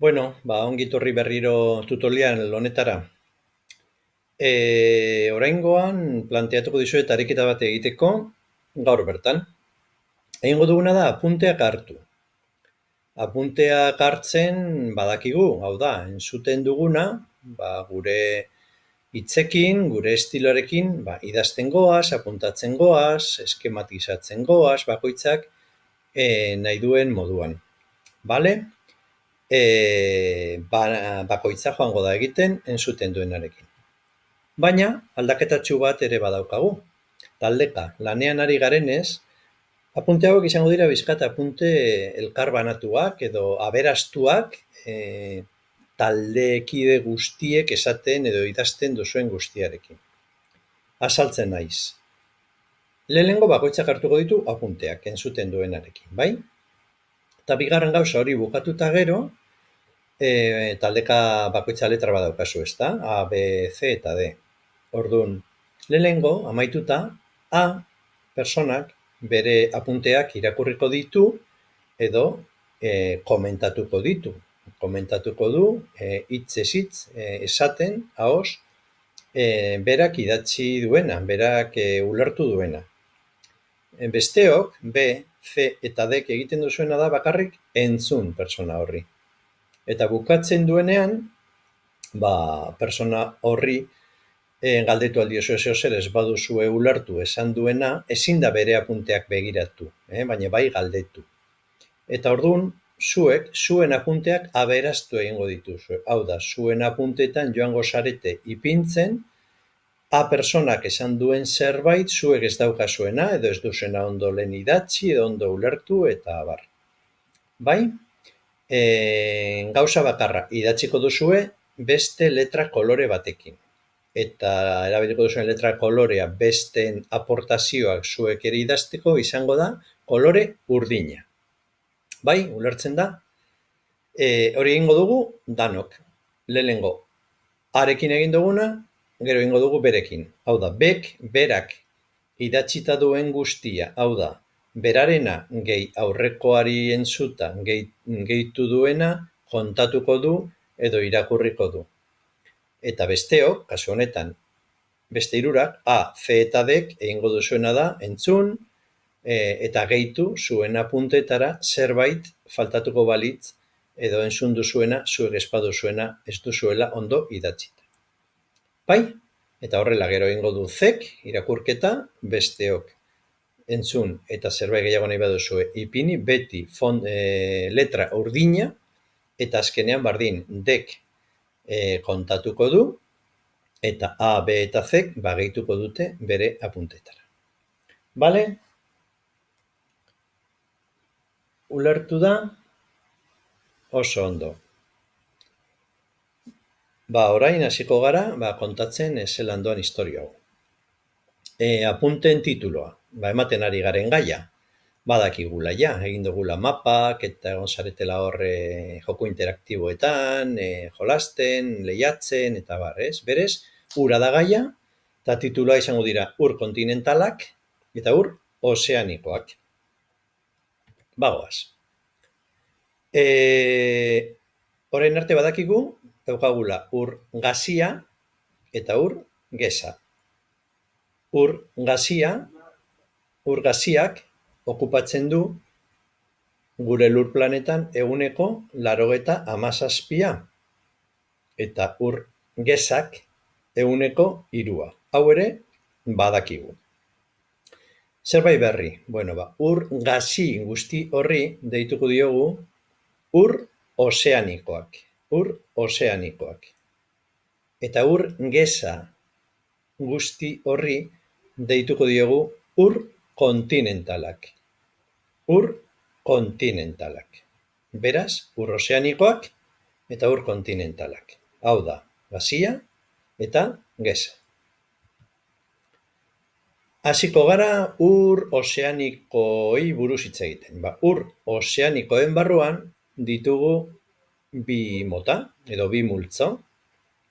Ongi etorri berriro tutorial honetara. Oraingoan planteatuko dizuet ariketa bat egiteko gaur bertan. Egingo duguna da apunteak hartu. Apunteak hartzen badakigu, hau da, entzuten duguna, gure hitzekin, gure estiloarekin, idazten goaz, apuntatzen goaz, eskematizatzen goaz, bakoitzak nahi duen moduan. Bale? Bakoitza joango da egiten entzuten duenarekin. Baina aldaketatxu bat ere badaukagu. Taldeka, lanean ari garenez, apunte hauek izango dira bizkat apunte elkarbanatuak edo aberastuak taldekide guztiek esaten edo idazten duzuen guztiarekin. Azaltzen naiz. Lehenengo bakoitzak hartuko ditu apunteak entzuten duenarekin, bai? Eta bigarren gauza hori bukatuta gero, taldeka bakoitza letra badaukazu, ezta? A, B, C eta D. Orduan, lehenengo, amaituta, A personak bere apunteak irakurriko ditu edo komentatuko ditu. Komentatuko du, hitzez hitz, esaten, ahoz, berak idatzi duena, berak ulertu duena. Besteok, B, C eta D egiten duzuena da bakarrik entzun persona horri. Eta bukatzen duenean, persona horri galdetu aldiozu zer ez baduzue ulertu esan duena, ezin da bere apunteak begiratu, baina bai galdetu. Eta orduan, zuek, zuen apunteak aberastu egingo dituzue. Hau da, zuen apuntetan joango zarete ipintzen, A personak esan duen zerbait, zuek ez daukazuena, edo ez duzuena ondo lehen idatzi, edo ondo ulertu, eta abar. Bai? Gauza bakarra, idatziko duzue beste letra kolore batekin. Eta erabiliko duzuen letra kolorea besteen aportazioak zuek ere idazteko izango da kolore urdina. Bai, ulertzen da? Hori egingo dugu danok. Lehenengo, arekin egin duguna, gero egingo dugu berekin. Hau da, berak idatzita duen guztia, hau da, berarena gehi aurrekoari entzuta gehitu duena kontatuko du edo irakurriko du. Eta besteok, kasu honetan, beste hirurak, A, C eta D egingo duzuena da entzun eta gehitu zuen apuntetara zerbait faltatuko balitz edo entzun duzuena, zuek espaduzuena ez duzuela ondo idatzita. Bai? Eta horrela gero egingo du zek, irakurketa, besteok entzun eta zerbait gehiago nahi baduzue ipini, beti letra urdina, eta azkenean bardin dek kontatuko du, eta A, B eta zek gehituko dute bere apuntetara. Bale? Ulertu da? Oso ondo. Orain hasiko gara kontatzen zelan doan historia hau. Apunten tituloa, ematen ari garen gaia. Badakigula egin dugula mapak eta egon zaretela horre joko interaktiboetan, jolasten, lehiatzen eta bar, ez? Berez, ura da gaia, eta tituloa izango dira ur kontinentalak eta ur ozeanikoak. Bagoaz. Orain arte badakigu, daukagula ur gazia eta ur geza. Ur gaziak okupatzen du gure lur planetan 97%, eta ur gezak 3%. Hau ere, badakigu. Zerbait berri, ur gazi guzti horri deituko diogu ur ozeanikoak. Eta ur geza guzti horri deituko diogu ur kontinentalak. Beraz, ur ozeanikoak eta ur kontinentalak. Hau da, gazia eta geza. Hasiko gara ur ozeanikoei buruz hitz egiten. Ur ozeanikoen barruan ditugu bi mota edo bi multzo.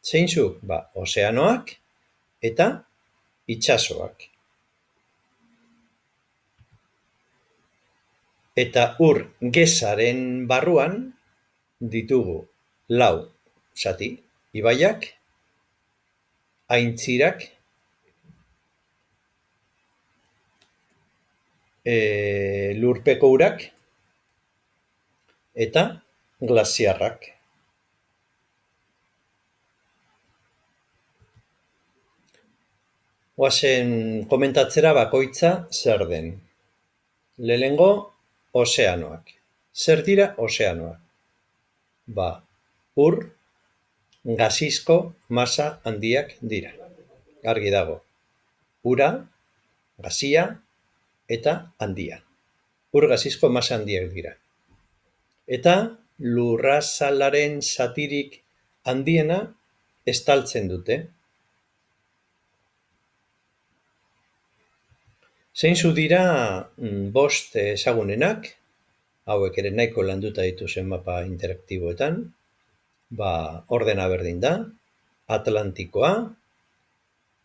Zeintzuk? Ozeanoak eta itsasoak. Eta ur gezaren barruan ditugu lau zati: ibaiak, aintzirak, lurpeko urak eta glaziarrak. Goazen komentatzera bakoitza zer den. Lehenengo, ozeanoak. Zer dira ozeanoak? Ur gasizko masa handiak dira. Argi dago. Ura, gazia eta handia. Ur gasizko masa handiak dira. Eta lurrazalaren zatirik handiena estaltzen dute. Zeintzuk dira 5 ezagunenak, hauek ere nahiko landuta dituzen mapa interaktiboetan, ordena berdin da: Atlantikoa,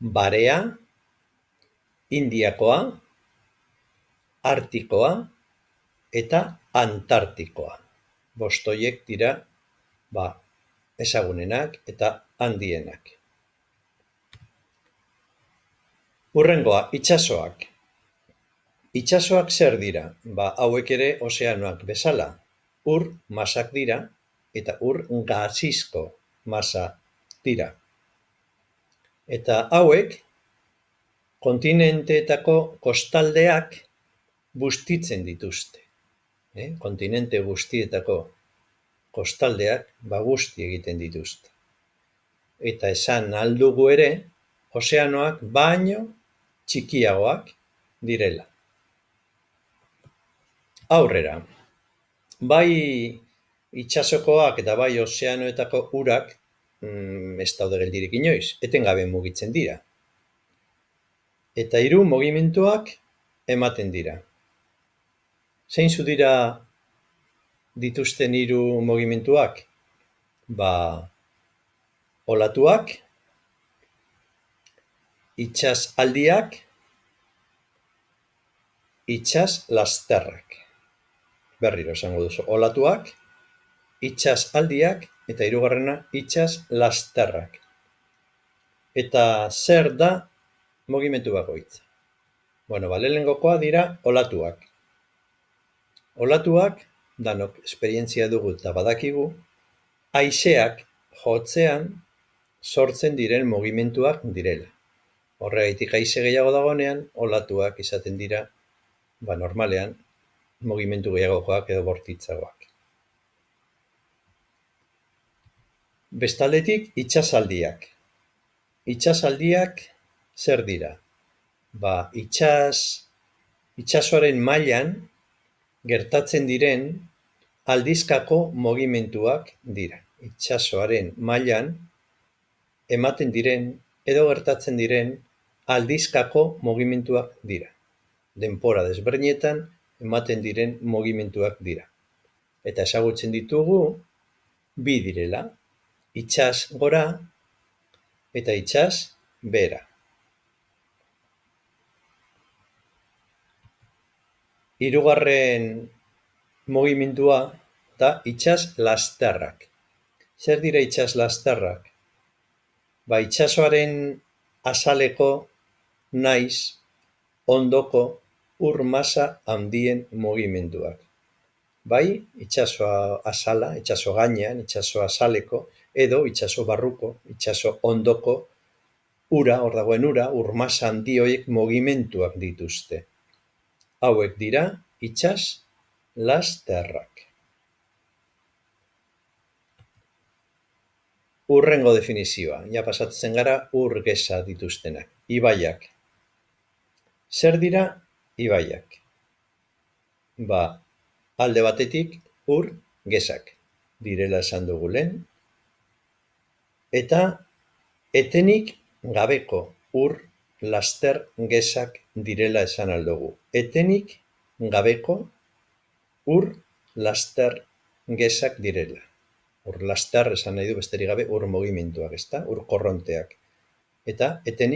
Barea, Indiakoa, Artikoa eta Antartikoa. 5 horiek dira ezagunenak eta handienak. Hurrengoa, itsasoak. Itsasoak zer dira? Hauek ere ozeanoak bezala, ur masak dira eta ur gasizko masa dira. Eta hauek kontinenteetako kostaldeak bustitzen dituzte. Kontinente guztietako kostaldeak busti egiten dituzte. Eta esan ahal dugu ere, ozeanoak baino txikiagoak direla. Aurrera, bai itsasokoak eta bai ozeanoetako urak ez daude geldirik inoiz, etengabe mugitzen dira. Eta 3 mugimenduak ematen dira. Zeintzuk dira dituzten 3 mugimenduak? Olatuak, itsasaldiak, itsaslasterrak. Berriro esango duzu: olatuak, itsasaldiak eta 3. itsaslasterrak. Eta zer da mugimendu bakoitza? Lehenengokoa dira olatuak. Olatuak, danok esperientzia dugu eta badakigu, haizeak jotzean sortzen diren mugimenduak direla. Horregatik haize gehiago dagoenean, olatuak izaten dira, normalean, mugimendu gehiagokoak edo bortitzagoak. Bestaldetik, itsasaldiak. Itsasaldiak zer dira? Itsasoaren mailan gertatzen diren aldizkako mugimenduak dira. Itsasoaren mailan ematen diren edo gertatzen diren aldizkako mugimenduak dira. Denbora desberdinetan ematen diren mugimenduak dira. Eta ezagutzen ditugu 2 direla: itsas gora eta itsas behera. 3. mugimendua da itsaslasterrak. Zer dira itsaslasterrak? Itsasoaren azaleko naiz ondoko ur masa handien mugimenduak. Bai itsaso azala, itsaso gainean, itsaso azaleko, edo itsaso barruko, itsaso ondoko ura, hor dagoen ura, ur masa handi horiek mugimenduak dituzte. Hauek dira itsaslasterrak. Hurrengo definizioa, pasatzen gara ur geza dituztenak. Ibaiak. Zer dira ibaiak? Alde batetik ur gezak direla esan dugu lehen, eta etenik gabeko ur laster gezak direla esan ahal dugu. Etenik gabeko ur laster gezak direla. Ur laster esan nahi du besterik gabe ur mugimenduak, ur korronteak. Eta etenik